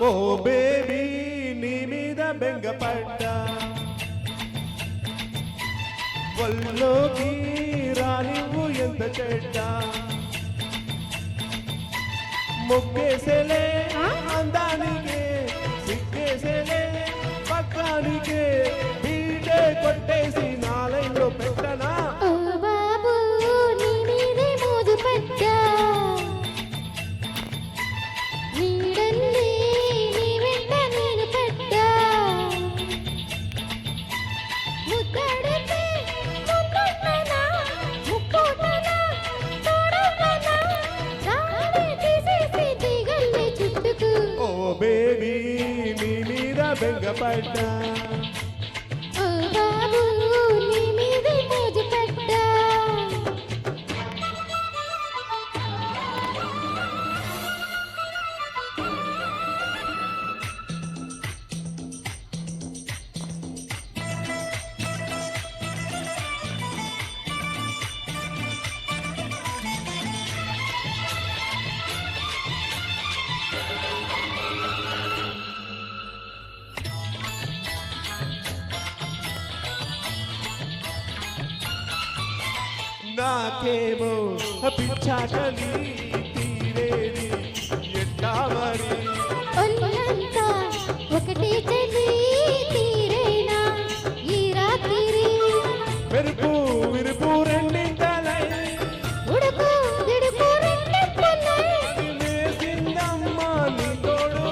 ఓ baby నీ మీద బెంగపడ్డా ఒళ్ళోకి రానివ్వు ఎంత చెడ్డ మొక్కేసేలే అందానికే సిగ్గేసేలే పక్కానికే బీటే కొట్టేసి నాలైలో పెట్టనా బేబీ నీ మీద బెంగపడ్డా ఓ బాబు నీ మీద మోజు పడ్డా నాకేమో పిచ్చాకలి తీరేది ఎట్లా మరి ఒళ్ళంతా ఒకటే చలి తీరేనా ఈ రాత్రి మెరుపు విరుపు రెండింతలై ఉడుకు దిడుకు రెండింతలై వేసిందమ్మా నీ తోడు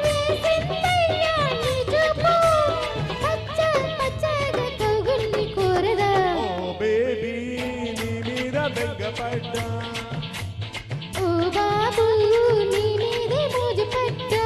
వేసిందయ్యా నీ చూపు పచ్చ పచ్చగా కౌగుల్ని కోరదా ఓ బేబీ నీ మీద బెంగపడ్డా ఓ బాబు నీ మీదే మోజు పడ్డా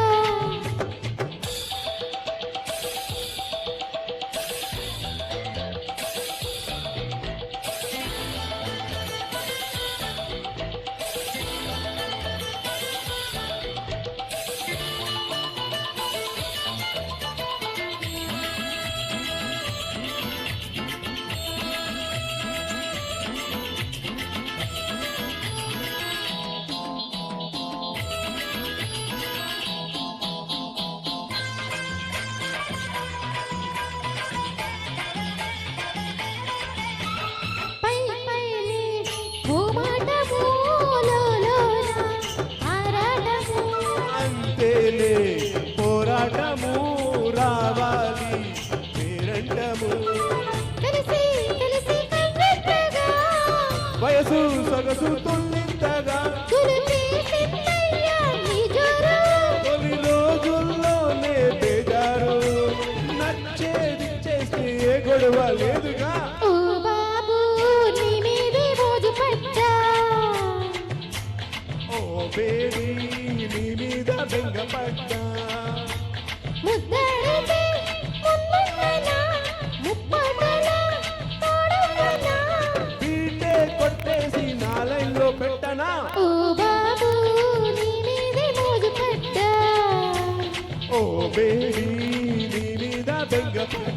అంతేలే పోరాటము రావాలి పేరంటము వయసు సొగసు తొల్లింతగా తొలి రోజుల్లోనే బేజారు నచ్చేది చేస్తే ఏ గొడవ లేదుగా ఓ బేబీ నీ మీద బెంగపడ్డా బీటే కొట్టేసి నాలైన్లో పెట్టనా ఓ బేబీ నీ మీద బెంగపడ్డా